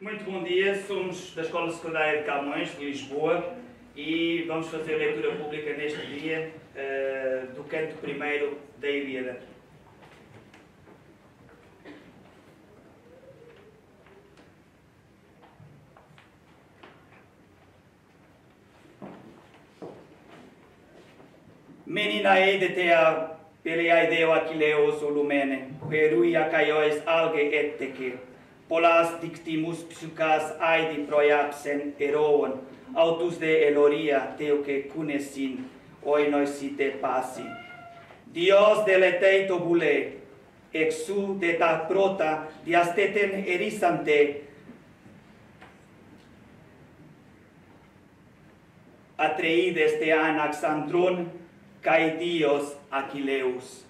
Muito bom dia, somos da Escola Secundária de Camões, de Lisboa, e vamos fazer leitura pública neste dia do canto primeiro da Ilíada. Meninae de tea peleai deo Achilleos olumene, querui acaiois alge etteke, polas dictimus psychas aidi proiapsen eroon, autus de eloria teuque cunesin, oinois site passi. Dios deleteito bule, exu de ta prota diasteten erisante, atreides te anaxandron, cae Dios Aquileus.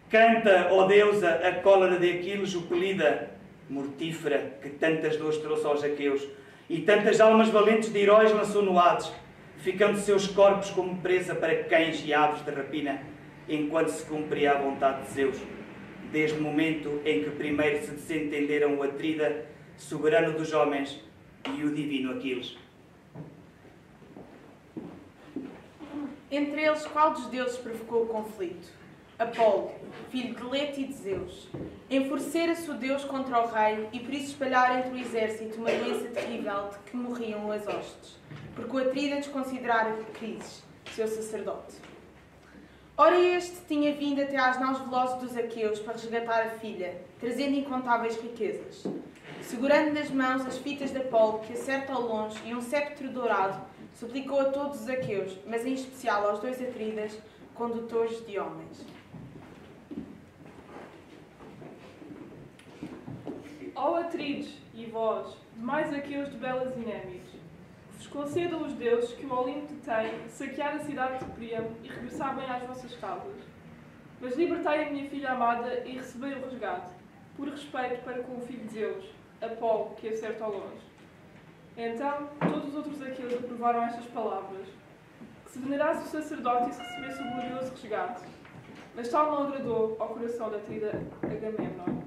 Canta, ó deusa, a cólera de Aquiles opelida, mortífera, que tantas dores trouxe aos aqueus, e tantas almas valentes de heróis lançou no Hades, ficando seus corpos como presa para cães e aves de rapina, enquanto se cumpria a vontade de Zeus. Desde o momento em que primeiro se desentenderam o Atrida, soberano dos homens, e o divino Aquiles. Entre eles, qual dos deuses provocou o conflito? Apolo, filho de Leto e de Zeus. Enfurecera-se o deus contra o rei e por isso espalhara entre o exército uma doença terrível de que morriam as hostes, porque o Atrida desconsiderara Crises, seu sacerdote. Ora este tinha vindo até às naus velozes dos aqueus para resgatar a filha, trazendo incontáveis riquezas. Segurando nas mãos as fitas de Apolo, que acerta ao longe, e um cetro dourado, suplicou a todos os aqueus, mas em especial aos dois Atridas, condutores de homens. Ó Atrides, e vós, demais aqueus de belas Inémios, vos concedam os deuses que o Olimpo tem saquear a cidade de Príamo e regressar bem às vossas casas. Mas libertai a minha filha amada e recebei o resgate, por respeito para com o filho de Zeus, Apolo, que acerta ao longe. Então, todos os outros aqueles aprovaram estas palavras, que se venerasse o sacerdote e se recebesse o glorioso resgate. Mas tal não agradou ao coração da Atrida Agamemnon,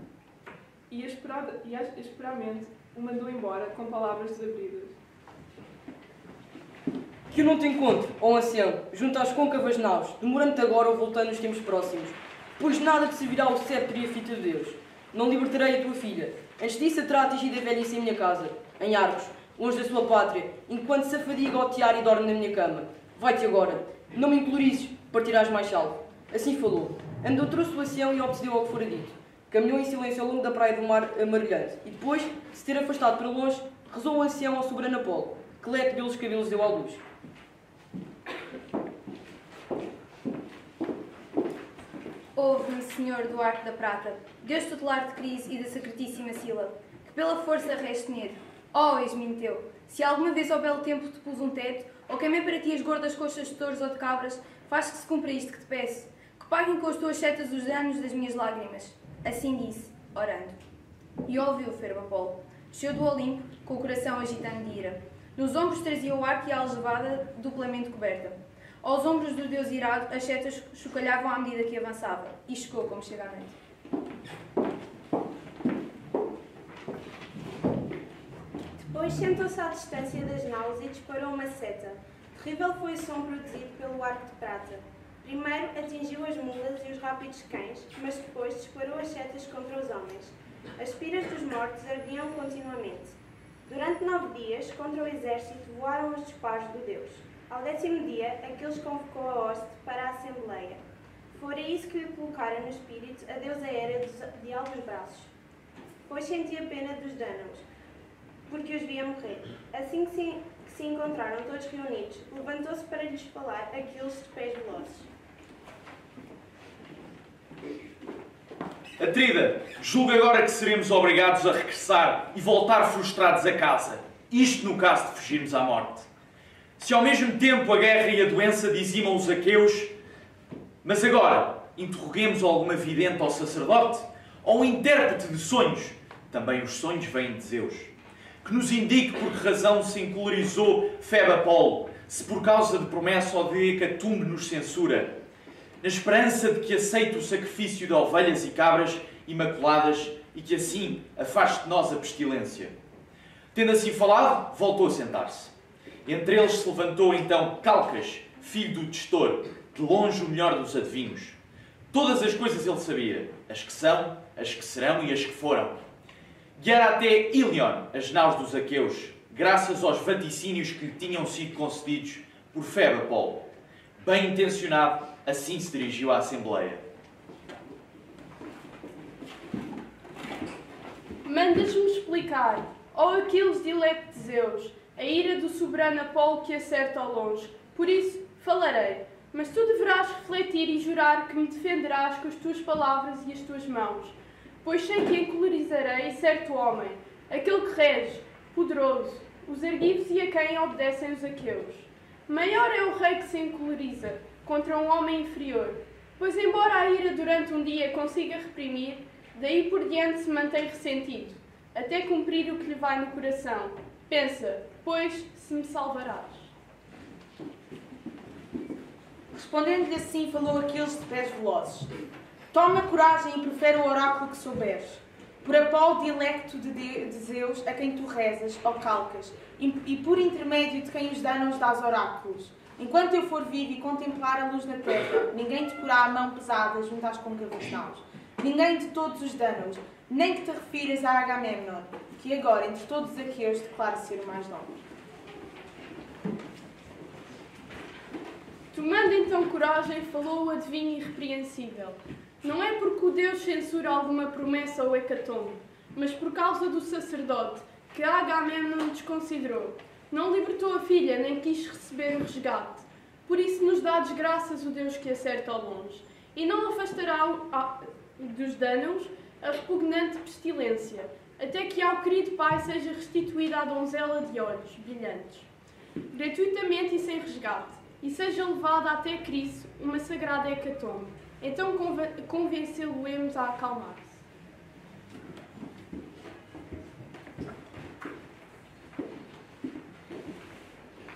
e asperamente o mandou embora com palavras desabridas. Que eu não te encontre, ó ancião, junto às côncavas naus, demorando-te agora ou voltando nos tempos próximos, pois nada te servirá o cetro e a fita de Deus. Não libertarei a tua filha. Antes disso, terá atingido a velhice em minha casa, em Argos, longe da sua pátria, enquanto se afadiga ao tear e dorme na minha cama. Vai-te agora. Não me implorices, partirás mais salvo. Assim falou. Andou, trouxe o ancião e obedeceu ao que fora dito. Caminhou em silêncio ao longo da praia do mar amargulhante, e depois, de se ter afastado para longe, rezou o ancião ao soberano Apolo, que leque belos cabelos deu à luz. Ouve-me, Senhor do Arco da Prata, Deus tutelar de Crise e da Sacratíssima Sila, que pela força reste nele. Ó, Esminteu, se alguma vez ao belo tempo te pus um teto, ou queimei para ti as gordas coxas de touros ou de cabras, faz que se cumpra isto que te peço, que paguem com as tuas setas os danos das minhas lágrimas. Assim disse, orando. E ouviu o fervo Apolo. Desceu do Olimpo, com o coração agitando de ira. Nos ombros trazia o arco e a aljavada duplamente coberta. Aos ombros do deus irado, as setas chocalhavam à medida que avançava, e chegou como chega à noite. Depois sentou-se à distância das naus e disparou uma seta. Terrível foi o som produzido pelo arco de prata. Primeiro atingiu as mulas e os rápidos cães, mas depois disparou as setas contra os homens. As piras dos mortos ardiam continuamente. Durante 9 dias, contra o exército, voaram os disparos do deus. Ao 10º dia, Aquiles convocou a hoste para a assembleia. Fora isso que lhe colocara no espírito a deusa Hera de alvos braços, pois sentia pena dos dânaos, porque os via morrer. Assim que se encontraram todos reunidos, levantou-se para lhes falar Aquiles de pés velozes. Atrida, julga agora que seremos obrigados a regressar e voltar frustrados a casa. Isto no caso de fugirmos à morte. Se ao mesmo tempo a guerra e a doença dizimam os aqueus, mas agora interroguemos alguma vidente ou sacerdote, ou um intérprete de sonhos. Também os sonhos vêm de Zeus. que nos indique por que razão se encolorizou Febe Apolo, se por causa de promessa ou de hecatombe nos censura, na esperança de que aceite o sacrifício de ovelhas e cabras imaculadas e que assim afaste de nós a pestilência. Tendo assim falado, voltou a sentar-se. Entre eles se levantou então Calcas, filho do testor, de longe o melhor dos adivinhos. Todas as coisas ele sabia, as que são, as que serão e as que foram. Guiara até Ilion, as naus dos aqueus, graças aos vaticínios que lhe tinham sido concedidos por Febe Apolo. Bem intencionado, assim se dirigiu à Assembleia. Mandas-me explicar, ó Aquiles dileto de Zeus, a ira do soberano Apolo que acerta ao longe. Por isso falarei, mas tu deverás refletir e jurar que me defenderás com as tuas palavras e as tuas mãos. Pois sei que encolorizarei certo homem, aquele que rege, poderoso, os erguidos e a quem obedecem os aqueus. Maior é o rei que se encoloriza contra um homem inferior, pois embora a ira durante um dia consiga reprimir, daí por diante se mantém ressentido, até cumprir o que lhe vai no coração. Pensa, pois, se me salvarás. Respondendo-lhe assim, falou Aquiles de pés velozes. Toma coragem e profere o oráculo que souberes. Por Apolo, dilecto de Zeus, a quem tu rezas, ó Calcas, e por intermédio de quem os danos dás oráculos. Enquanto eu for vivo e contemplar a luz na terra, ninguém te porá a mão pesada junto às côncavas naus. Ninguém de todos os danos, nem que te refiras a Agamemnon, que agora, entre todos os aqueus, declara ser o mais nobre. Tomando então coragem, falou o adivinho irrepreensível. Não é porque o Deus censura alguma promessa ou hecatombe, mas por causa do sacerdote, que Agamemnon desconsiderou. Não libertou a filha, nem quis receber o resgate. Por isso nos dá desgraças o Deus que acerta ao longe, e não afastará dos danos a repugnante pestilência, até que ao querido pai seja restituída a donzela de olhos brilhantes, gratuitamente e sem resgate, e seja levada até Cristo uma sagrada hecatombe. Então convencê-lo-emos a acalmar-se.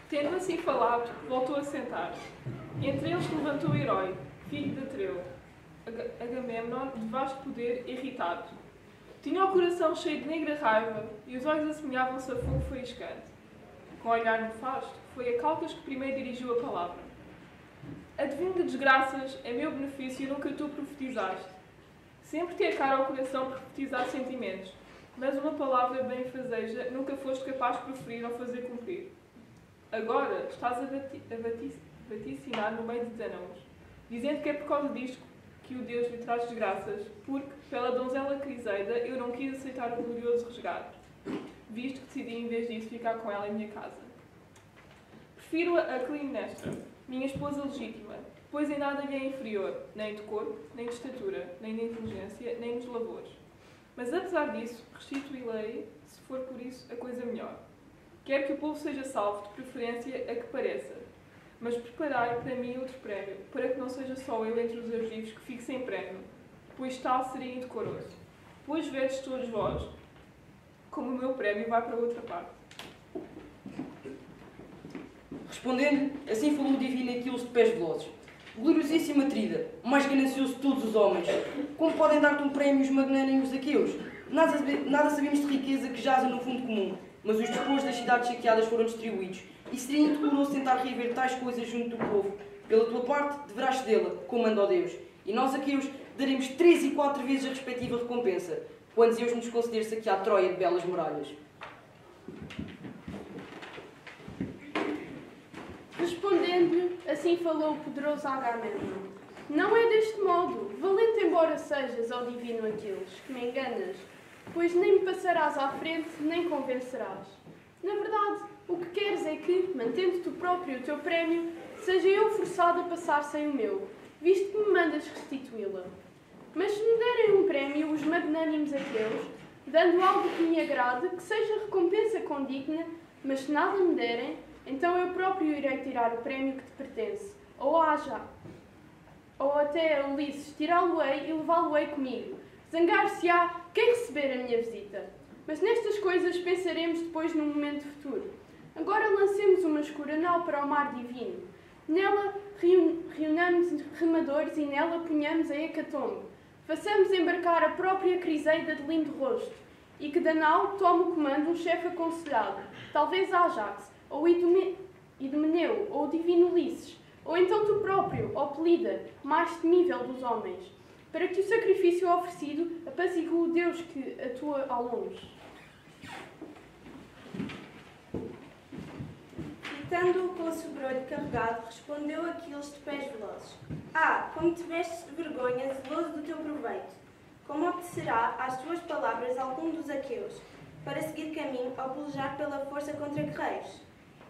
Tendo assim falado, voltou a sentar-se. Entre eles levantou o herói, filho de Atreu, Agamemnon, de vasto poder, irritado. Tinha o coração cheio de negra raiva e os olhos assemelhavam-se a fogo faiscante. Com olhar nefasto, foi a Calcas que primeiro dirigiu a palavra. Adivinho de desgraças, é meu benefício e nunca tu profetizaste. Sempre te a cara ao coração profetizar sentimentos, mas uma palavra benfazeja nunca foste capaz de proferir ou fazer cumprir. Agora estás a vaticinar no meio de Danaus, dizendo que é por causa disto que o Deus lhe traz desgraças, porque, pela donzela Criseida, eu não quis aceitar o glorioso resgate, visto que decidi, em vez disso, ficar com ela em minha casa. Prefiro a Clinestra, minha esposa legítima, pois em nada lhe é inferior, nem de corpo, nem de estatura, nem de inteligência, nem nos labores. Mas, apesar disso, restituí-lhe, se for por isso, a coisa melhor. Quero que o povo seja salvo, de preferência a que pareça, mas preparai para mim outro prémio, para que não seja só eu entre os vivos que fique sem prémio, pois tal seria indecoroso. Pois vedes todos vós, como o meu prémio vai para outra parte. Respondendo, assim falou o divino Aquiles de pés velozes. Gloriosíssima Atrida, o mais ganancioso de todos os homens, como podem dar-te um prémio os magnânimos aqueus? Nada sabemos de riqueza que jaza no fundo comum, mas os despojos das cidades saqueadas foram distribuídos, e seria indecoroso tentar reaver tais coisas junto do povo. Pela tua parte, deverás cedê-la, como manda ó Deus, e nós aqueus daremos 3 e 4 vezes a respectiva recompensa, quando Zeus nos conceder saquear Troia de belas muralhas. Respondendo-lhe, assim falou o poderoso Agamemnon. Não é deste modo, valente embora sejas, ó divino Aquiles, que me enganas, pois nem me passarás à frente, nem convencerás. Na verdade, o que queres é que, mantendo tu próprio o teu prémio, seja eu forçado a passar sem o meu, visto que me mandas restituí-la. Mas se me derem um prémio os magnânimos aqueles, dando algo que me agrade, que seja recompensa condigna, mas se nada me derem, então eu próprio irei tirar o prémio que te pertence, ou até a Ulisses tirá-lo-ei e levá-lo-ei comigo. Zangar-se-á quem receber a minha visita. Mas nestas coisas pensaremos depois num momento futuro. Agora lancemos uma escura nau para o mar divino. Nela reunamos remadores e nela ponhamos a hecatombe. Façamos embarcar a própria Criseida de lindo rosto, e que da nau tome o comando um chefe aconselhado, talvez Ajax, ou Idomeneu, ou o divino Ulisses, ou então tu próprio, ó Pelida, mais temível dos homens, para que o sacrifício oferecido apazigue o Deus que atua ao longe. Fitando-o com o sobrolho carregado, respondeu Aquiles de pés velozes: Ah, como tiveste vergonha, zeloso do teu proveito! Como obedecerá às tuas palavras algum dos aqueus, para seguir caminho ao pelejar pela força contra guerreiros?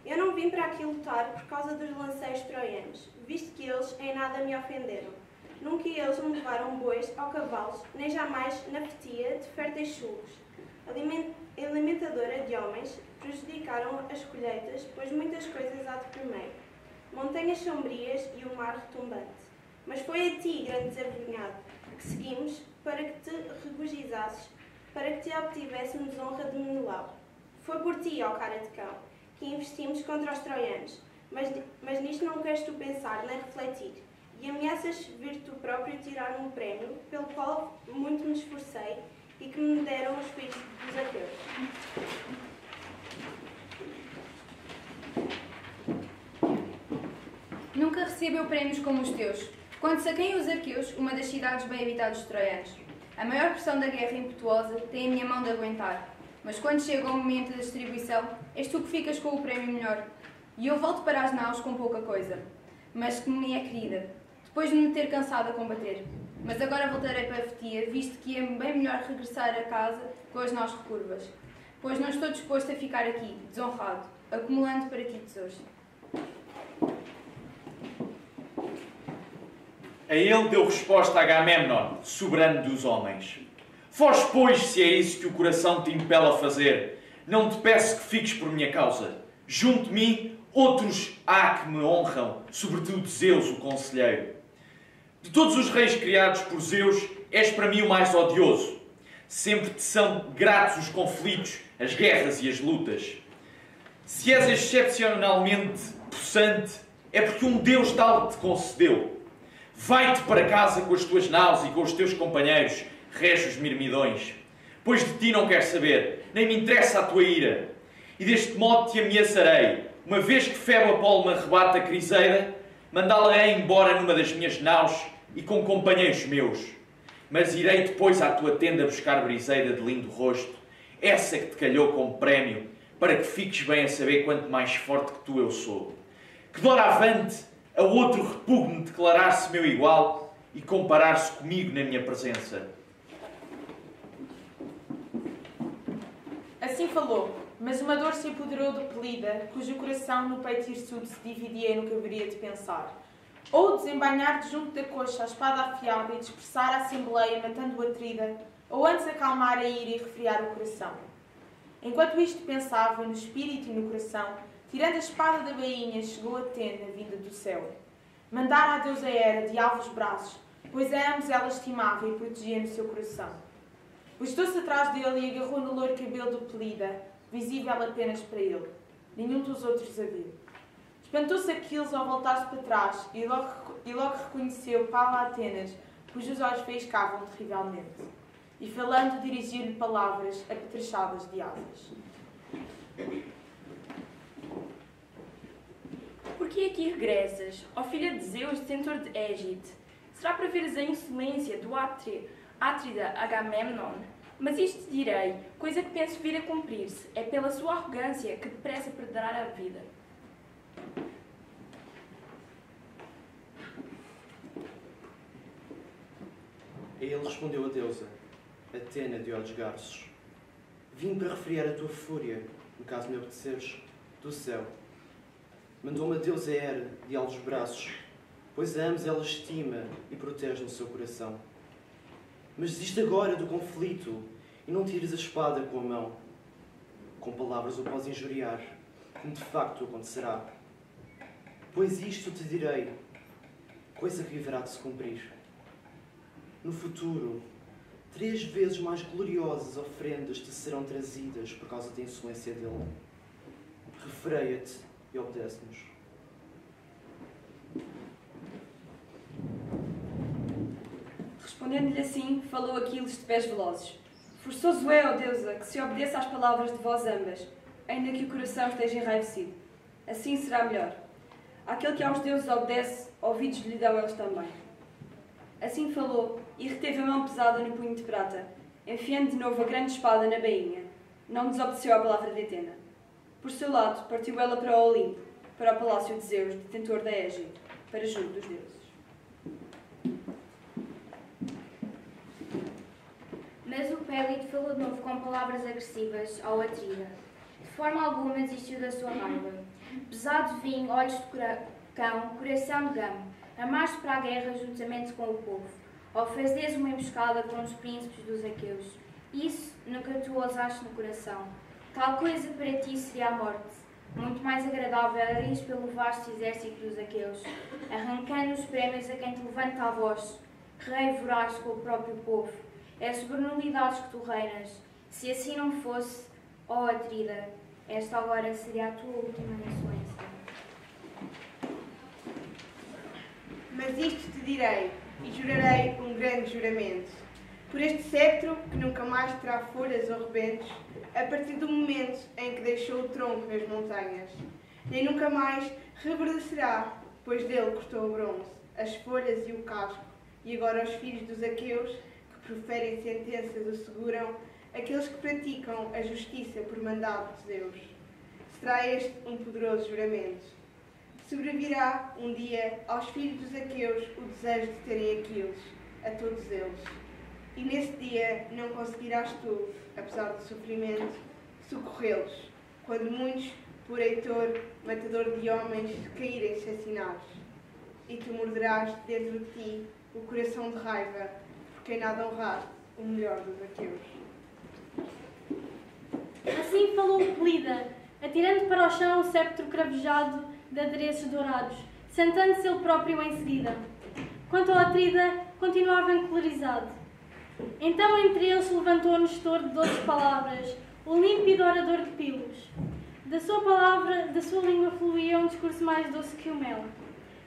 Eu não vim para aqui lutar por causa dos lanceiros troianos, visto que eles em nada me ofenderam. Nunca eles me levaram bois ou cavalos, nem jamais na fatia de férteis chulros. Alimentadora de homens, prejudicaram as colheitas, pois muitas coisas há de primeiro. Montanhas sombrias e o mar retumbante. Mas foi a ti, grande desavergonhado, que seguimos para que te regozijasses, para que te obtivéssemos honra de Menelau. Foi por ti, ó cara de cão, que investimos contra os troianos, mas nisto não queres tu pensar nem refletir, e ameaças vir tu próprio tirar um prémio, pelo qual muito me esforcei, e que me deram os filhos dos aqueus. Nunca recebeu prémios como os teus. Quando saquei os aqueus, uma das cidades bem habitadas dos troianos. A maior pressão da guerra impetuosa tem a minha mão de aguentar. Mas quando chega o momento da distribuição, és tu que ficas com o prémio melhor. E eu volto para as naus com pouca coisa, mas que me é querida, depois de me ter cansado a combater. Mas agora voltarei para a Fetia, visto que é bem melhor regressar a casa com as naus recurvas, pois não estou disposto a ficar aqui, desonrado, acumulando para ti tesouros. A ele deu resposta Agamemnon, soberano dos homens. Foge, pois, se é isso que o coração te impele a fazer. Não te peço que fiques por minha causa. Junto de mim, outros há que me honram, sobretudo Zeus, o conselheiro. De todos os reis criados por Zeus, és para mim o mais odioso. Sempre te são gratos os conflitos, as guerras e as lutas. Se és excepcionalmente possante, é porque um Deus tal te concedeu. Vai-te para casa com as tuas naus e com os teus companheiros, régios mirmidões, pois de ti não quero saber, nem me interessa a tua ira. E deste modo te ameaçarei, uma vez que Febo Apolo me arrebata a Criseida, mandá-la-ei embora numa das minhas naus e com companheiros meus. Mas irei depois à tua tenda buscar Briseida de lindo rosto, essa que te calhou como prémio, para que fiques bem a saber quanto mais forte que tu eu sou. Que doravante a outro repugne declarar-se meu igual e comparar-se comigo na minha presença. Assim falou, mas uma dor se apoderou de Pelida, cujo coração no peito hirsuto se dividia no que haveria de pensar. Ou desembainhar de junto da coxa a espada afiada e dispersar a assembleia matando o atrida, ou antes acalmar a ira e refriar o coração. Enquanto isto pensava, no espírito e no coração, tirando a espada da bainha, chegou a tenda vinda do céu. Mandara a deusa Hera de alvos braços, pois a ambos ela estimava e protegia no seu coração. Postou-se atrás dele e agarrou no louro cabelo do Pelida, visível apenas para ele. Nenhum dos outros a viu. Espantou-se Aquiles ao voltar-se para trás e logo reconheceu Paula Atenas, cujos olhos faiscavam terrivelmente. E falando, dirigiu-lhe palavras apetrechadas de asas. Por que aqui regressas, ó filha de Zeus, detentor de Égide? Será para veres a insolência do átrida Agamemnon? Mas isto te direi, coisa que penso vir a cumprir-se, é pela sua arrogância que depressa perderá a vida. A ele respondeu a deusa, Atena de olhos garços: vim para refriar a tua fúria, no caso me obedeceres, do céu. Mandou-me a deusa Hera de alvos braços, pois a ambos ela estima e protege no seu coração. Mas desiste agora do conflito e não tires a espada com a mão. Com palavras o podes injuriar, como de facto acontecerá. Pois isto te direi, coisa que haverá de se cumprir. No futuro, 3 vezes mais gloriosas oferendas te serão trazidas por causa da insolência dele. Refreia-te e obedece-nos. Respondendo-lhe assim, falou Aquiles de pés velozes. Forçoso é, ó deusa, que se obedeça às palavras de vós ambas, ainda que o coração esteja enraivecido. Assim será melhor. Àquele que aos deuses obedece, ouvidos lhe dão eles também. Assim falou, e reteve a mão pesada no punho de prata, enfiando de novo a grande espada na bainha. Não desobedeceu à palavra de Atena. Por seu lado, partiu ela para o Olimpo, para o palácio de Zeus, detentor da Égide, para junto dos deuses. Mas o Pélide falou de novo com palavras agressivas ao Atrida. De forma alguma desistiu da sua raiva. Pesado de vinho, olhos de cão, coração de gamo, amaste para a guerra juntamente com o povo. Ofereces uma emboscada com os príncipes dos aqueus. Isso nunca tu ousaste no coração. Tal coisa para ti seria a morte. Muito mais agradável era ir pelo vasto exército dos aqueus, arrancando os prémios a quem te levanta a voz, rei voraz com o próprio povo. É sobre nulidades que tu reinas. Se assim não fosse, ó Atrida, esta agora seria a tua última insolência. Mas isto te direi, e jurarei um grande juramento. Por este cetro, que nunca mais terá folhas ou rebentos, a partir do momento em que deixou o tronco nas montanhas. Nem nunca mais reverdecerá, pois dele cortou o bronze, as folhas e o casco, e agora os filhos dos aqueus, que proferem sentenças o seguram, aqueles que praticam a justiça por mandado de Deus. Será este um poderoso juramento. Sobrevirá um dia aos filhos dos aqueus o desejo de terem Aquiles, a todos eles. E nesse dia não conseguirás tu, apesar do sofrimento, socorrê-los, quando muitos, por Heitor, matador de homens, caírem assassinados. E tu morderás dentro de ti o coração de raiva, por quem nada honrar o melhor dos aqueus. Assim falou Pelida, atirando para o chão o cetro cravejado de adereços dourados, sentando-se ele próprio em seguida. Quanto ao Atrida, continuava encolerizado. Então entre eles se levantou o Nestor de 12 palavras, o límpido orador de Pilos. Da sua língua fluía um discurso mais doce que o mel.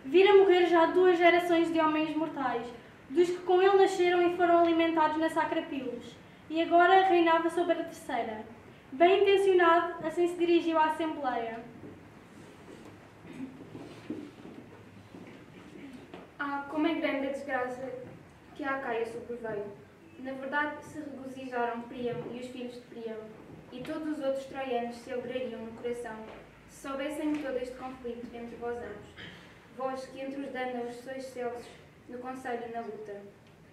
Vira morrer já 2 gerações de homens mortais, dos que com ele nasceram e foram alimentados na Sacra Pilos, e agora reinava sobre a terceira. Bem intencionado, assim se dirigiu à Assembleia. Ah, como é grande a desgraça que a Acaia sobreveio. Na verdade, se regozijaram Príamo e os filhos de Príamo, e todos os outros troianos se alegrariam no coração, se soubessem de todo este conflito entre vós ambos. Vós, que entre os dândanos sois celsos no conselho e na luta.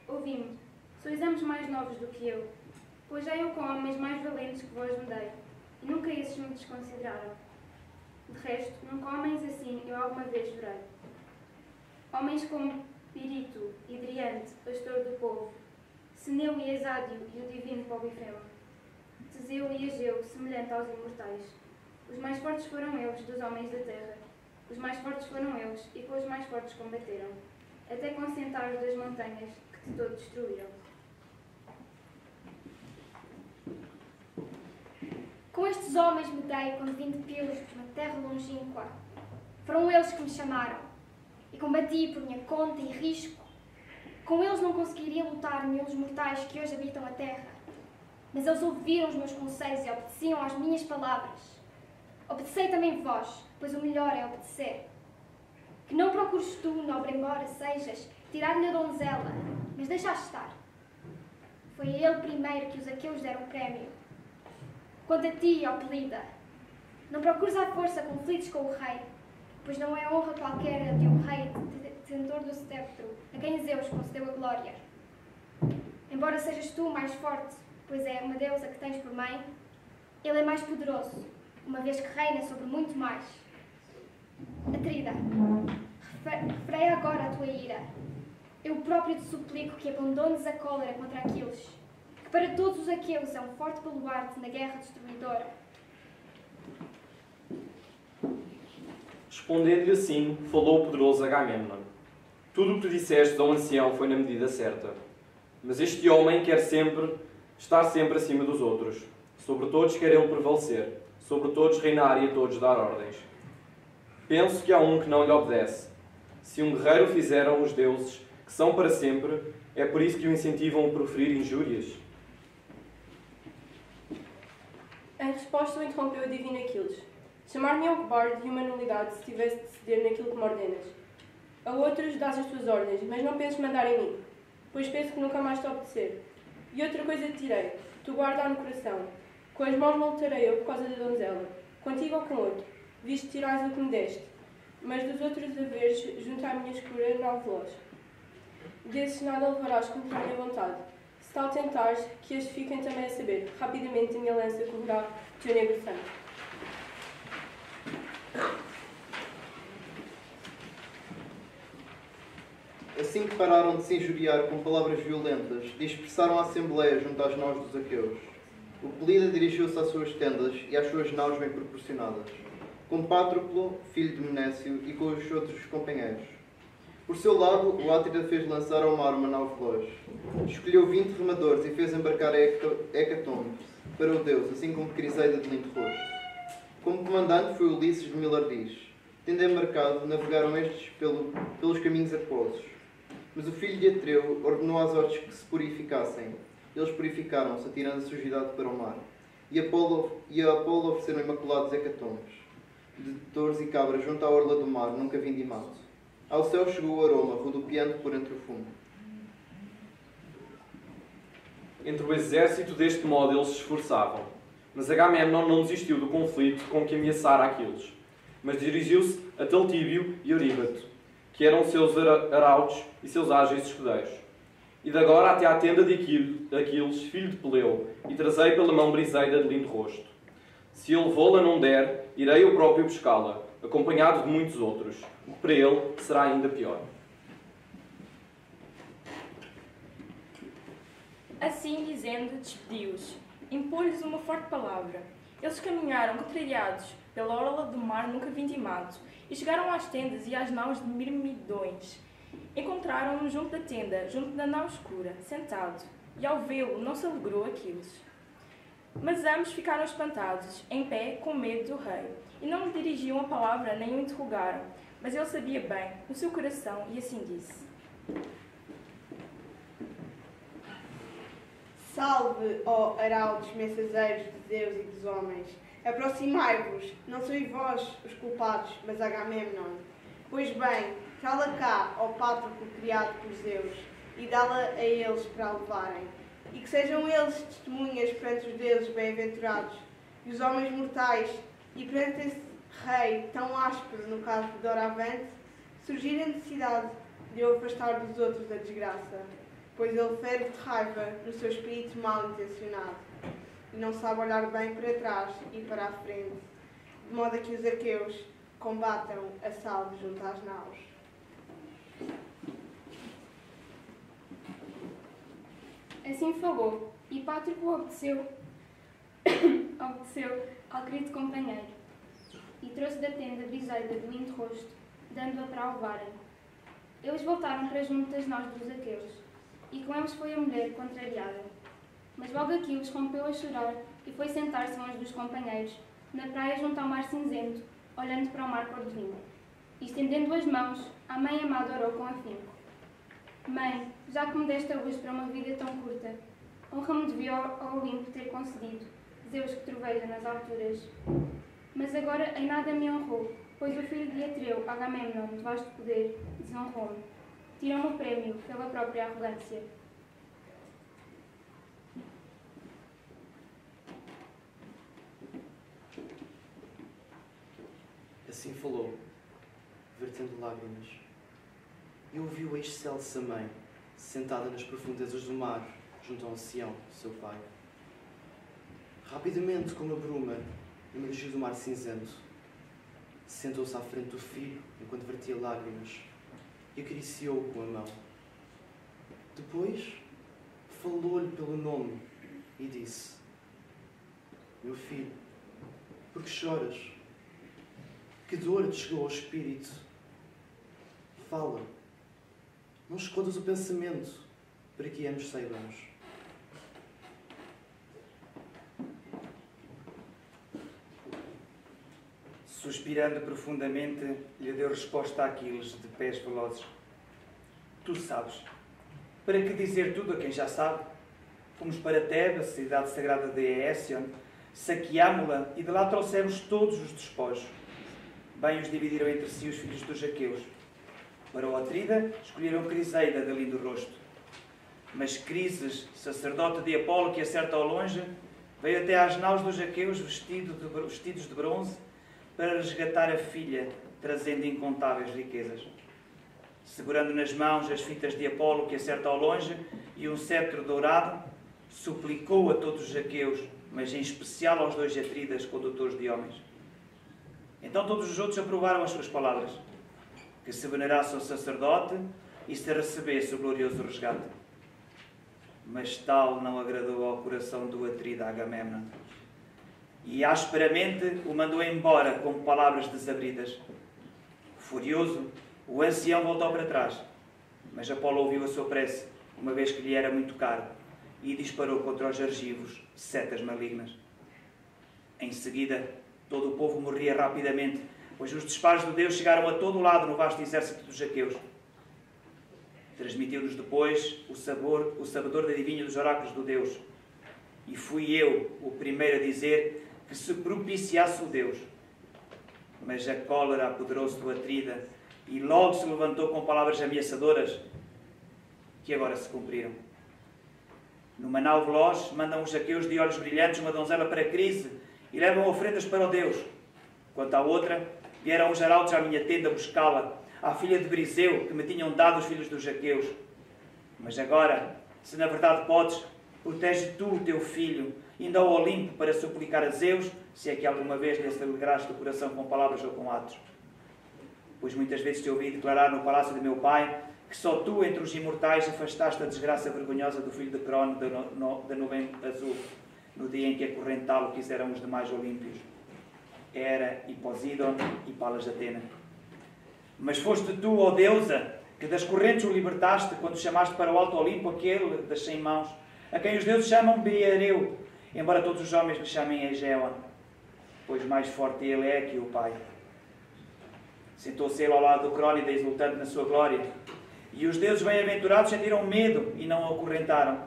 Ouvi-me, sois ambos mais novos do que eu, pois já eu com homens mais valentes que vós me dei, e nunca esses me desconsideraram. De resto, nunca homens assim eu alguma vez jurei. Homens como Pirito e Driante, pastor do povo, Seneu e Esádio e o divino Polifemo, Teseu e Ageu, semelhante aos imortais. Os mais fortes foram eles dos homens da terra, os mais fortes foram eles, e com os mais fortes combateram, até concentrar os das montanhas que de todo destruíram. Com estes homens me dei quando vim de Pilos, uma terra longínqua. Foram eles que me chamaram, e combati por minha conta e risco. Com eles não conseguiria lutar nenhum dos mortais que hoje habitam a terra. Mas eles ouviram os meus conselhos e obedeciam às minhas palavras. Obedecei também vós, pois o melhor é obedecer. Que não procures tu, nobre embora sejas, tirar-lhe a donzela, mas deixaste estar. Foi a ele primeiro que os aqueus deram prémio. Quanto a ti, ó Pelida, não procures à força conflitos com o rei, pois não é honra qualquer a de um rei detentor do cetro, a quem Zeus concedeu a glória. Embora sejas tu mais forte, pois é uma deusa que tens por mãe, ele é mais poderoso, uma vez que reina sobre muito mais. Atrida, refreia agora a tua ira. Eu próprio te suplico que abandones a cólera contra Aquiles, que para todos os aqueus é um forte baluarte na guerra destruidora. Respondendo-lhe assim, falou o poderoso Agamemnon. Tudo o que disseste ao ancião foi na medida certa. Mas este homem quer estar sempre acima dos outros. Sobre todos quer ele prevalecer, sobre todos reinar e a todos dar ordens. Penso que há um que não lhe obedece. Se um guerreiro fizeram os deuses, que são para sempre, é por isso que o incentivam a proferir injúrias. Em resposta, o interrompeu a divina Aquiles. Chamar-me ao cobarde e uma nulidade se tivesse de ceder naquilo que me ordenas. A outros dás as tuas ordens, mas não penses mandar em mim, pois penso que nunca mais te obedecer. E outra coisa te direi, tu guarda no coração. Com as mãos não lutarei eu por causa da donzela, contigo ou com outro, visto tirais o que me deste, mas dos outros haveres junto à minha escura não veloz. Desses nada levarás contra a minha vontade. Se tal tentares, que eles fiquem também a saber, rapidamente a minha lança correrá o teu negro sangue. Assim que pararam de se injuriar com palavras violentas, dispersaram a assembleia junto às naus dos aqueus. O Pelida dirigiu-se às suas tendas e às suas naus bem proporcionadas, com Patroclo, filho de Menécio, e com os outros companheiros. Por seu lado, o Átrida fez lançar ao mar uma nau veloz. Escolheu 20 remadores e fez embarcar a Hecatombe para o deus, assim como Criseida de lindo rosto. Como comandante foi Ulisses de Milardis. Tendo embarcado, navegaram estes pelos caminhos aquosos. Mas o filho de Atreu ordenou às hostes que se purificassem. Eles purificaram-se, atirando a sujidade para o mar. E a Apolo ofereceram imaculados hecatombes, de touros e cabras junto à orla do mar, nunca vindimado. Ao céu chegou o aroma, rodopiando por entre o fumo. Entre o exército deste modo eles se esforçavam. Mas Agamemnon não desistiu do conflito com que ameaçara Aquiles, mas dirigiu-se a Taltíbio e Euríbato, que eram seus arautos e seus ágeis escudeiros. E de agora até à tenda de Aquiles, filho de Peleu, e trazei pela mão Briseida de lindo rosto. Se ele vô-la não der, irei eu próprio buscá-la, acompanhado de muitos outros, o que para ele será ainda pior. Assim dizendo, despediu-os. Impôs-lhes uma forte palavra. Eles caminharam contrariados pela orla do mar nunca vindimado e chegaram às tendas e às naus de Mirmidões. Encontraram-no junto da tenda, junto da nau escura, sentado, e ao vê-lo não se alegrou Aquiles. Mas ambos ficaram espantados, em pé, com medo do rei, e não lhe dirigiam a palavra nem o interrogaram, mas ele sabia bem, no seu coração, e assim disse: Salve, ó arautos, mensageiros de Deus e dos homens. Aproximai-vos, não sois vós os culpados, mas Agamemnon. Pois bem, trá-la cá, ó Patroclo criado por Zeus, e dá-la a eles para a levarem. E que sejam eles testemunhas perante os deuses bem-aventurados e os homens mortais, e perante esse rei tão áspero no caso de doravante, surgir a necessidade de o afastar dos outros da desgraça, pois ele ferve de raiva no seu espírito mal intencionado, e não sabe olhar bem para trás e para a frente, de modo a que os aqueus combatam a salvo junto às naus. Assim falou, e Pátroclo obedeceu ao querido companheiro, e trouxe da tenda Briseida de lindo rosto, dando-a para a levarem. Eles voltaram para junto das naus dos aqueus, e com eles foi a mulher contrariada. Mas logo Aquiles rompeu a chorar e foi sentar-se longe dos companheiros, na praia junto ao mar cinzento, olhando para o mar cor de vinho. E estendendo as mãos, a mãe amada orou com afinco. Mãe, já que me deste a luz para uma vida tão curta, honra-me devia ao Olimpo ter concedido, Zeus que troveja nas alturas. Mas agora em nada me honrou, pois o filho de Atreu, Agamemnon, de vasto poder, desonrou-me. Tirou-me o prémio pela própria arrogância. Assim falou, vertendo lágrimas. E ouviu a excelsa mãe, sentada nas profundezas do mar, junto ao ancião, seu pai. Rapidamente, como a bruma, emergiu do mar cinzento. Sentou-se à frente do filho, enquanto vertia lágrimas, e acariciou-o com a mão. Depois, falou-lhe pelo nome e disse: Meu filho, por que choras? Que dor te chegou ao espírito? Fala. Não escondas o pensamento. para que ambos saibamos. Suspirando profundamente, lhe deu resposta a Aquiles, de pés velozes. Tu sabes. Para que dizer tudo a quem já sabe? Fomos para Tebe, a cidade sagrada de Ésion, saqueámo-la e de lá trouxemos todos os despojos. Bem os dividiram entre si os filhos dos aqueus. Para o Atrida, escolheram Criseida, de lindo rosto. Mas Crises, sacerdote de Apolo, que acerta ao longe, veio até às naus dos aqueus vestidos de bronze para resgatar a filha, trazendo incontáveis riquezas. Segurando nas mãos as fitas de Apolo, que acerta ao longe, e um cetro dourado, suplicou a todos os aqueus, mas em especial aos 2 atridas, condutores de homens. Então todos os outros aprovaram as suas palavras, que se venerasse o sacerdote e se recebesse o glorioso resgate. Mas tal não agradou ao coração do atrida Agamemnon, e asperamente o mandou embora com palavras desabridas. Furioso, o ancião voltou para trás, mas Apolo ouviu a sua prece, uma vez que lhe era muito caro, e disparou contra os argivos setas malignas. Em seguida, todo o povo morria rapidamente, pois os disparos do Deus chegaram a todo o lado no vasto exército dos aqueus. Transmitiu-nos depois o sabedor da adivinha dos oráculos do Deus. E fui eu o primeiro a dizer que se propiciasse o Deus. Mas a cólera apoderou-se do Atrida e logo se levantou com palavras ameaçadoras que agora se cumpriram. Numa nau veloz, mandam os aqueus de olhos brilhantes uma donzela para a Crise e levam oferendas para o Deus. Quanto à outra, vieram os arautos à minha tenda buscá-la, à filha de Briseu, que me tinham dado os filhos dos aqueus. Mas agora, se na verdade podes, protege tu o teu filho, indo ao Olimpo para suplicar a Zeus, se é que alguma vez lhe alegraste o coração com palavras ou com atos. Pois muitas vezes te ouvi declarar no palácio de meu pai que só tu, entre os imortais, afastaste a desgraça vergonhosa do filho de Crono da nuvem azul, no dia em que acorrentá-lo quiseram os demais olímpios, Hera e Poseidon e Palas de Atena. Mas foste tu, ó deusa, que das correntes o libertaste quando chamaste para o alto Olimpo aquele das 100 mãos, a quem os deuses chamam Beareu, embora todos os homens lhe chamem Egeon, pois mais forte ele é que o pai. Sentou-se ele ao lado do Crónida, exultante na sua glória, e os deuses bem-aventurados sentiram medo e não o acorrentaram.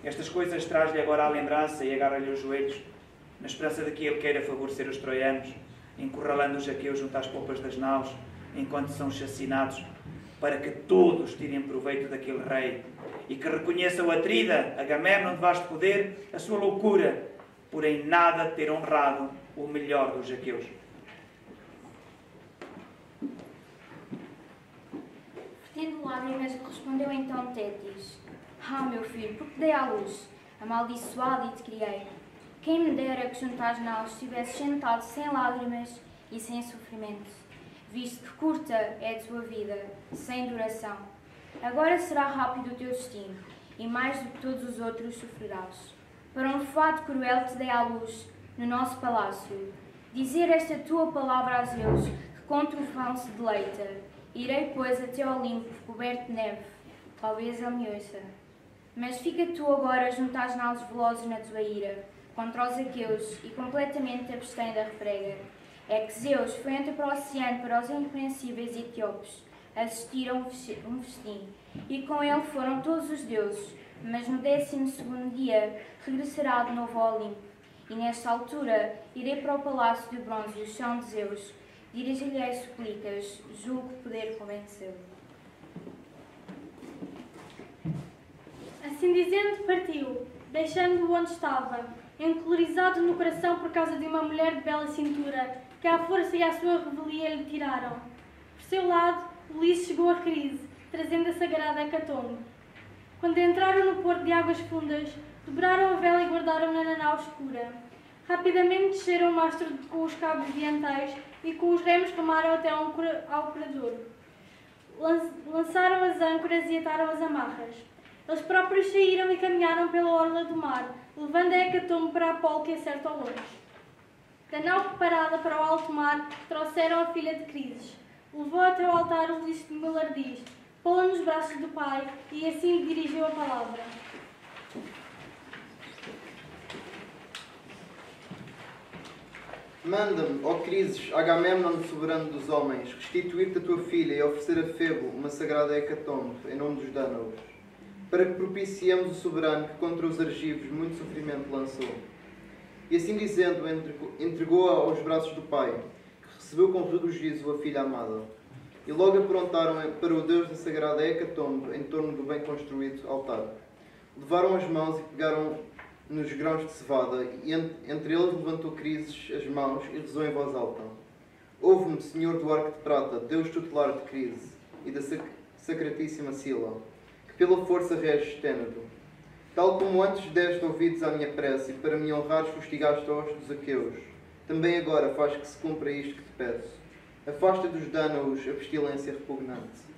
Estas coisas traz-lhe agora a lembrança e agarra-lhe os joelhos, na esperança de que ele queira favorecer os troianos, encurralando os aqueus junto às popas das naus, enquanto são chacinados, para que todos tirem proveito daquele rei, e que reconheça o Atrida, Agamemnon de vasto poder, a sua loucura, por em nada ter honrado o melhor dos aqueus. Vertendo lágrimas, respondeu então Tétis: Ah, meu filho, porque dei à luz, amaldiçoado e te criei. Quem me dera que junto às naus estivesse sentado sem lágrimas e sem sofrimento, visto que curta é a tua vida, sem duração. Agora será rápido o teu destino, e mais do que todos os outros sofrerás. Para um fato cruel te dei à luz, no nosso palácio. Dizer esta tua palavra a Zeus, que com trovão se deleita. Irei, pois, até ao Olimpo, coberto de neve, talvez ele me ouça. Mas fica tu agora junto às naus velozes na tua ira, contra os aqueus, e completamente abstém da refrega. É que Zeus foi ante para o oceano para os incompreensíveis etíopes, assistir a um festim, e com ele foram todos os deuses, mas no 12º dia regressará de novo ao Olimpo, e nesta altura irei para o palácio de bronze e o chão de Zeus, dirigir-lhe suplicas, julgo poder convencê-lo. Assim dizendo, partiu, deixando-o onde estava, encolorizado no coração por causa de uma mulher de bela cintura, que à força e à sua revelia lhe tiraram. Por seu lado, Ulisses chegou a Crise, trazendo a sagrada hecatombe. Quando entraram no porto de águas fundas, dobraram a vela e guardaram-na na nau escura. Rapidamente desceram o mastro com os cabos diantais e com os remos remaram até ao curadouro. Lançaram as âncoras e ataram as amarras. Eles próprios saíram e caminharam pela orla do mar, levando a hecatombe para Apolo que acerta ao longe. Da nau preparada para o alto mar, trouxeram a filha de Crises. Levou até ao altar Ulisses de Mulardiz, pô-la nos braços do pai e assim lhe dirigiu a palavra. Manda-me, ó Crises, Agamemnon, soberano dos homens, restituir-te a tua filha e oferecer a Febo uma sagrada hecatombe, em nome dos Dânaos, para que propiciemos o soberano que contra os argivos muito sofrimento lançou. E assim dizendo, entregou-a aos braços do pai, que recebeu com regozijo a filha amada. E logo aprontaram para o Deus da sagrada hecatombe em torno do bem construído altar. Levaram as mãos e pegaram nos grãos de cevada, e entre eles levantou Crises as mãos e rezou em voz alta. Ouve-me, Senhor do arco de prata, Deus tutelar de Crise e da sacratíssima Sila, que pela força reges Tênado. Tal como antes deste ouvidos à minha prece e para me honrares fustigaste a hoste dos aqueus, também agora faz que se cumpra isto que te peço. Afasta dos Dânaos a pestilência repugnante.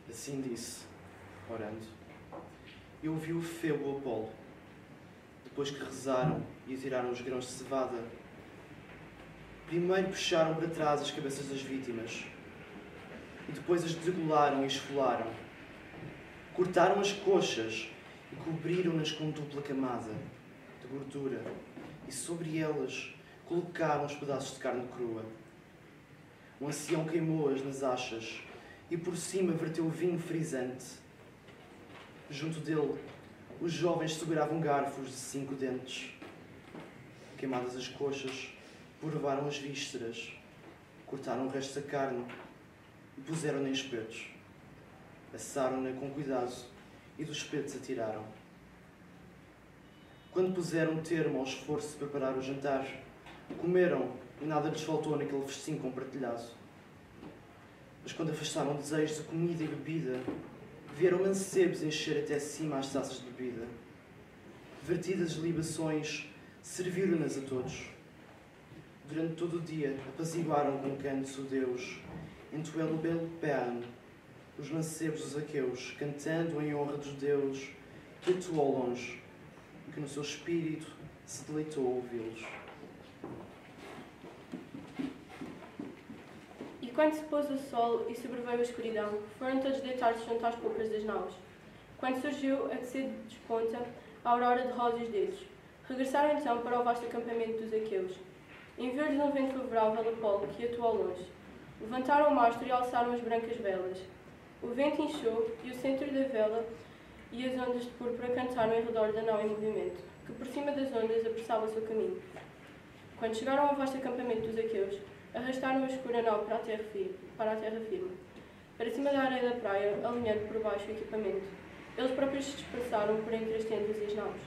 Assim disse, orando, e ouviu Febo o Apolo. Depois que rezaram e tiraram os grãos de cevada, primeiro puxaram para trás as cabeças das vítimas, e depois as degolaram e esfolaram. Cortaram as coxas e cobriram-nas com dupla camada de gordura, e sobre elas colocaram os pedaços de carne crua. O ancião queimou-as nas achas, e por cima verteu vinho frisante. Junto dele, os jovens seguravam garfos de 5 dentes. Queimadas as coxas, provaram as vísceras, cortaram o resto da carne e puseram-na em espetos. Assaram-na com cuidado e dos espetos atiraram. Quando puseram termo ao esforço de preparar o jantar, comeram e nada lhes faltou naquele festim compartilhado. Mas quando afastaram desejos de comida e bebida, vieram mancebos encher até cima as taças de bebida. Vertidas as libações, serviram-nas a todos. Durante todo o dia, apaziguaram com cantos o Deus, entre o belo Pean, os mancebos dos aqueus, cantando em honra dos deuses, que atuou ao longe, que no seu espírito se deleitou a ouvi-los. E quando se pôs o sol e sobreveio a escuridão, foram todos deitar-se junto às polpas das naus. Quando surgiu a que se desponta a aurora de róseos deles, regressaram então para o vasto acampamento dos aqueus. Enviou-lhes um vento favorável Apolo, que atuou ao longe. Levantaram o mastro e alçaram as brancas velas. O vento inchou e o centro da vela e as ondas de púrpura cantaram em redor da nau em movimento, que por cima das ondas apressava o seu caminho. Quando chegaram ao vasto acampamento dos aqueus, arrastaram a escura nau para a terra firme, para cima da areia da praia, alinhando por baixo o equipamento. Eles próprios se dispersaram por entre as tendas e as naus.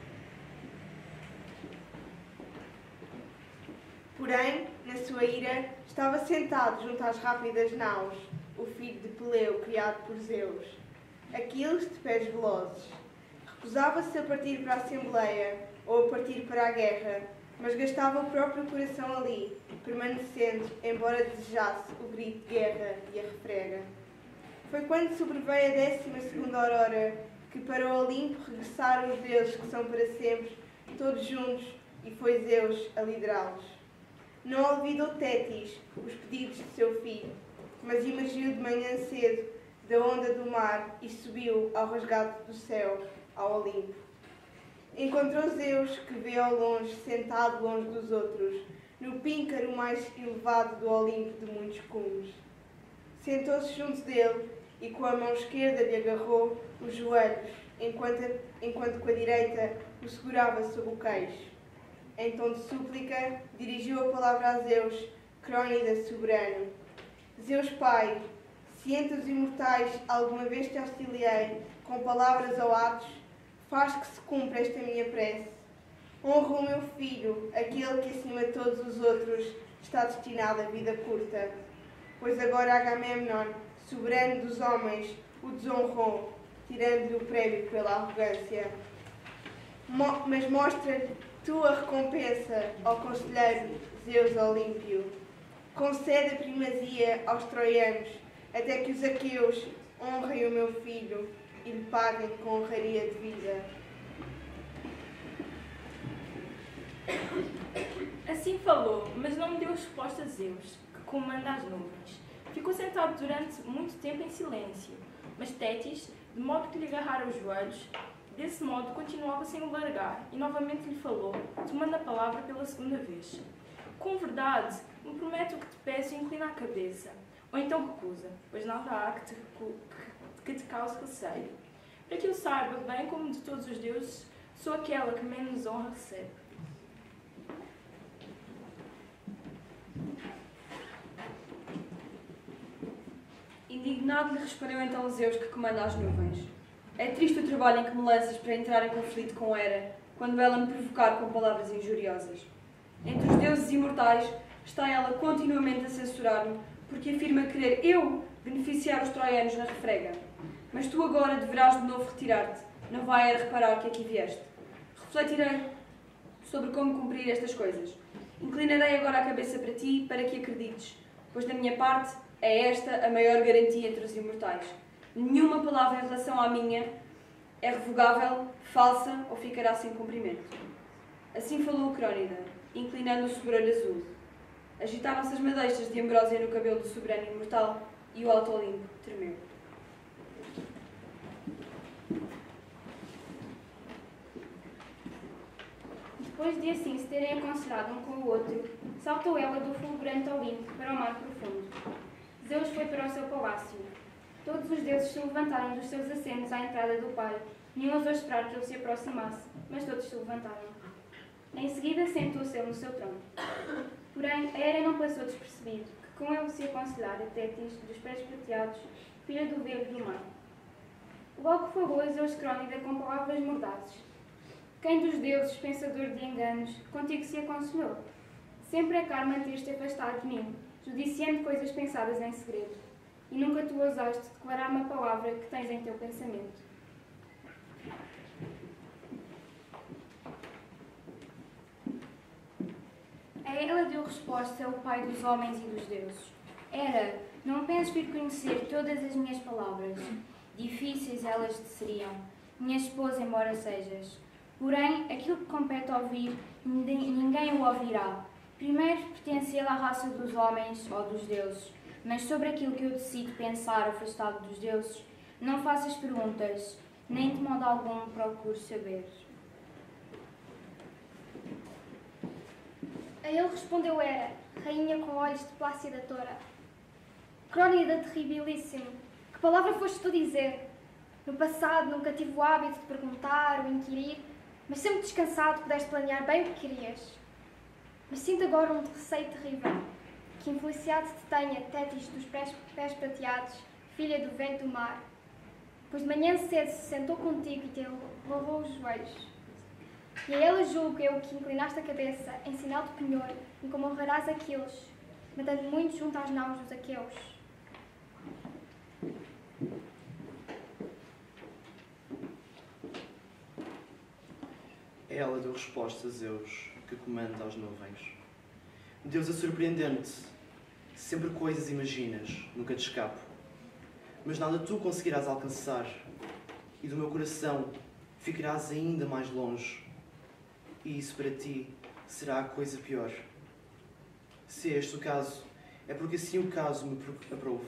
Porém, na sua ira, estava sentado junto às rápidas naus, o filho de Peleu, criado por Zeus, Aquiles de pés velozes. Recusava-se a partir para a Assembleia ou a partir para a guerra, mas gastava o próprio coração ali, permanecendo, embora desejasse o grito de guerra e a refrega. Foi quando sobreveio a 12ª aurora que para o Olimpo regressaram os deuses que são para sempre, todos juntos, e foi Zeus a liderá-los. Não olvidou Tétis os pedidos de seu filho, mas emergiu de manhã cedo da onda do mar e subiu ao resgate do céu, ao Olimpo. Encontrou Zeus, que vê ao longe, sentado longe dos outros, no píncaro mais elevado do Olimpo de muitos cumes. Sentou-se junto dele e com a mão esquerda lhe agarrou os joelhos, enquanto com a direita o segurava sob o queixo. Em tom de súplica, dirigiu a palavra a Zeus, Crónida soberano. Zeus Pai, se entre os imortais alguma vez te auxiliei, com palavras ou atos, faz que se cumpra esta minha prece. Honra o meu filho, aquele que acima de todos os outros está destinado a vida curta. Pois agora Agamemnon, soberano dos homens, o desonrou, tirando-lhe o prémio pela arrogância. Mas mostra-lhe tua recompensa, ó conselheiro Zeus Olímpio. Concede a primazia aos troianos, até que os aqueus honrem o meu filho e lhe paguem com honraria de vida. Assim falou, mas não me deu resposta a Zeus, que comanda as nuvens. Ficou sentado durante muito tempo em silêncio, mas Tétis, de modo que lhe agarrara os joelhos, desse modo continuava sem o largar, e novamente lhe falou, tomando a palavra pela segunda vez. Com verdade, me prometo o que te peço e inclina a cabeça, ou então recusa, pois nada há que te cause receio. Para que eu saiba, bem como de todos os deuses, sou aquela que menos honra recebe. Indignado lhe respondeu então Zeus, que comanda as nuvens. É triste o trabalho em que me lanças para entrar em conflito com Hera, quando ela me provocar com palavras injuriosas. Entre os deuses imortais está ela continuamente a censurar-me, porque afirma querer eu beneficiar os troianos na refrega. Mas tu agora deverás de novo retirar-te, não vai Hera reparar que aqui vieste. Refletirei sobre como cumprir estas coisas. Inclinarei agora a cabeça para ti, para que acredites, pois da minha parte é esta a maior garantia entre os imortais. Nenhuma palavra em relação à minha é revogável, falsa ou ficará sem cumprimento. Assim falou o Crónida, inclinando o soberano azul. Agitaram-se as madeixas de ambrósia no cabelo do soberano imortal e o alto Olimpo tremeu. Depois de assim se terem aconselhado um com o outro, saltou ela do fulgurante Olimpo para o mar profundo. Zeus foi para o seu palácio. Todos os deuses se levantaram dos seus assentos à entrada do pai. Nenhum ousou esperar que ele se aproximasse, mas todos se levantaram. Em seguida sentou-se ele no seu trono. Porém, a Hera não passou despercebido, que com ele se aconselhara Tétis, dos pés prateados, filha do verde do mar. Logo falou a Zeus Crónida com palavras mordazes. Quem dos deuses, pensador de enganos, contigo se aconselhou? Sempre é caro manter-te afastado de mim, judiciando coisas pensadas em segredo. E nunca tu ousaste declarar uma palavra que tens em teu pensamento. A ela deu resposta o pai dos homens e dos deuses. Hera, não penses vir conhecer todas as minhas palavras. Difíceis elas te seriam, minha esposa, embora sejas. Porém, aquilo que compete ouvir, ninguém o ouvirá. Primeiro pertence ele à raça dos homens ou dos deuses, mas sobre aquilo que eu decido pensar afastado dos deuses, não faças perguntas, nem de modo algum procures saber. A ele respondeu Hera, rainha com olhos de plácida toura. Crónida terribilíssimo, que palavra foste tu dizer? No passado nunca tive o hábito de perguntar ou inquirir, mas sempre descansado pudeste planear bem o que querias. Mas sinto agora um receio terrível, que infelicidade te tenha, Tétis dos pés prateados, filha do vento do mar, pois de manhã cedo se sentou contigo e te lavou os joelhos. E a ela julgo eu que inclinaste a cabeça em sinal de penhor, em como honrarás aqueles, matando muitos junto às naus dos aqueus. Ela deu resposta a Zeus, que comanda as nuvens. Deus é surpreendente. Sempre coisas imaginas, nunca te escapo. Mas nada tu conseguirás alcançar, e do meu coração ficarás ainda mais longe. E isso para ti será a coisa pior. Se é este o caso, é porque assim o caso me aprove.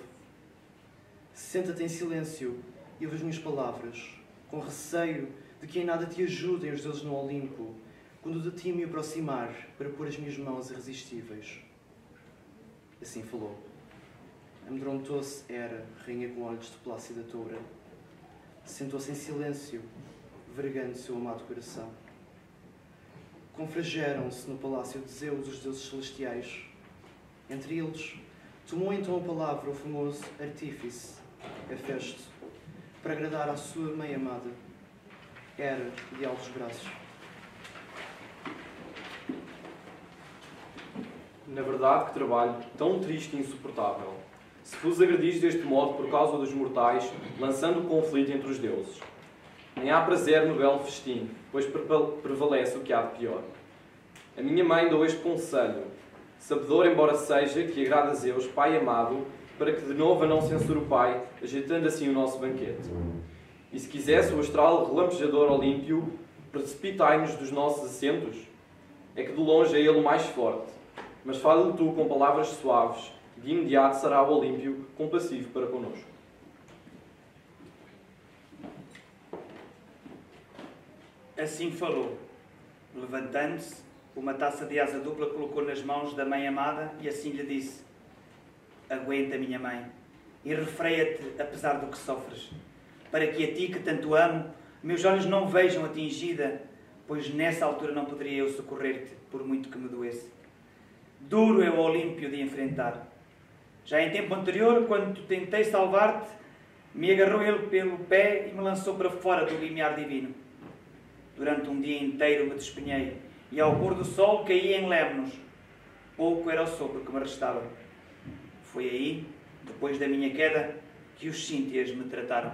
Senta-te em silêncio e ouve as minhas palavras, com receio de que em nada te ajudem os deuses no Olimpo, quando de ti me aproximar para pôr as minhas mãos irresistíveis. Assim falou. Amedrontou-se Hera, rainha com olhos de plácida toura. Sentou-se em silêncio, vergando seu amado coração. Confrageram-se no palácio de Zeus os deuses celestiais. Entre eles, tomou então a palavra o famoso artífice, Hefesto, para agradar à sua mãe-amada, Hera de altos braços. Na verdade, que trabalho tão triste e insuportável. Se vos agredis deste modo por causa dos mortais, lançando o conflito entre os deuses. Nem há prazer no belo festim, pois prevalece o que há de pior. A minha mãe deu este conselho, sabedor embora seja, que agrada a Zeus, pai amado, para que de novo a não censure o pai, ajeitando assim o nosso banquete. E se quisesse o astral relampejador Olímpio, precipitai-nos dos nossos assentos? é que de longe é ele o mais forte. Mas fala-lhe tu com palavras suaves, de imediato será o Olímpio compassivo para connosco. Assim falou. Levantando-se, uma taça de asa dupla colocou nas mãos da mãe amada e assim lhe disse: aguenta, minha mãe, e refreia-te apesar do que sofres, para que a ti que tanto amo, meus olhos não vejam atingida, pois nessa altura não poderia eu socorrer-te, por muito que me doesse. Duro é o Olímpio de enfrentar. Já em tempo anterior, quando tentei salvar-te, me agarrou ele pelo pé e me lançou para fora do limiar divino. Durante um dia inteiro me despenhei, e ao pôr do sol caí em Lemnos. Pouco era o sopro que me restava. Foi aí, depois da minha queda, que os Cíntias me trataram.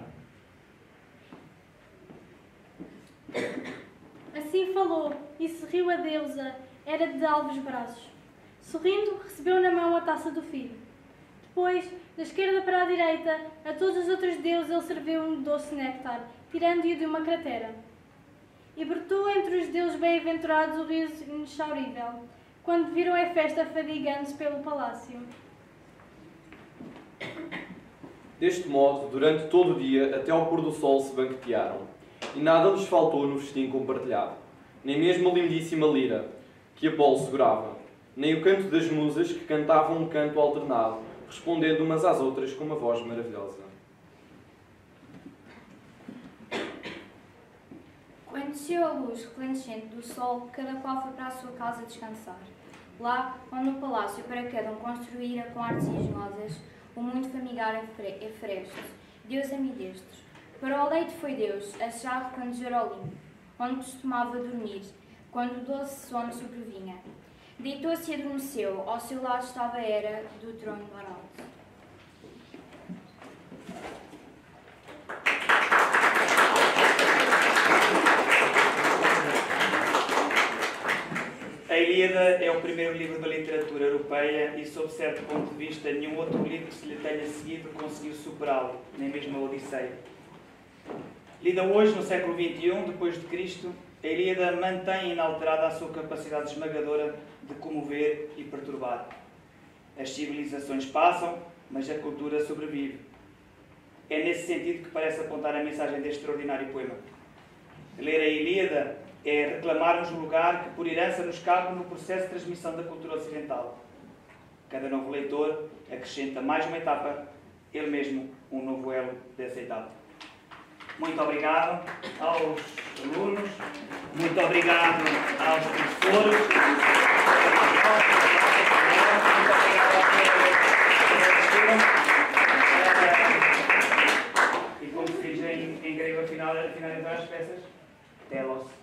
Assim falou, e sorriu a deusa, era de alvos braços. Sorrindo, recebeu na mão a taça do filho. Depois, da esquerda para a direita, a todos os outros deuses ele serviu um doce néctar, tirando-o de uma cratera. E brotou entre os deuses bem-aventurados o riso inexaurível, quando viram a festa fadigando-se pelo palácio. Deste modo, durante todo o dia, até ao pôr do sol se banquetearam, e nada lhes faltou no festim compartilhado, nem mesmo a lindíssima lira, que Apolo segurava, nem o canto das musas, que cantavam um canto alternado, respondendo umas às outras com uma voz maravilhosa. Quando desceu a luz resplandecente do sol, cada qual foi para a sua casa descansar. Lá, onde no palácio para cada um construíra com artes engenhosas, o muito famigar Hefrestos, Deus amidestos. Para o leito foi Deus, a chave recandejar ao limpo, onde costumava dormir, quando o doce sono sobrevinha. Deitou-se e adormeceu, ao seu lado estava a Hera do trono dourado. A Ilíada é o primeiro livro da literatura europeia e, sob certo ponto de vista, nenhum outro livro que se lhe tenha seguido conseguiu superá-lo, nem mesmo a Odisseia. Lida hoje, no século XXI, depois de Cristo, a Ilíada mantém inalterada a sua capacidade esmagadora de comover e perturbar. As civilizações passam, mas a cultura sobrevive. É nesse sentido que parece apontar a mensagem deste extraordinário poema. Ler a Ilíada é reclamarmos o lugar que por herança nos cabe no processo de transmissão da cultura ocidental. Cada novo leitor acrescenta mais uma etapa, ele mesmo um novo elo dessa etapa. Muito obrigado aos alunos, muito obrigado aos professores, e como se diz em grego a finalizar as peças, telos.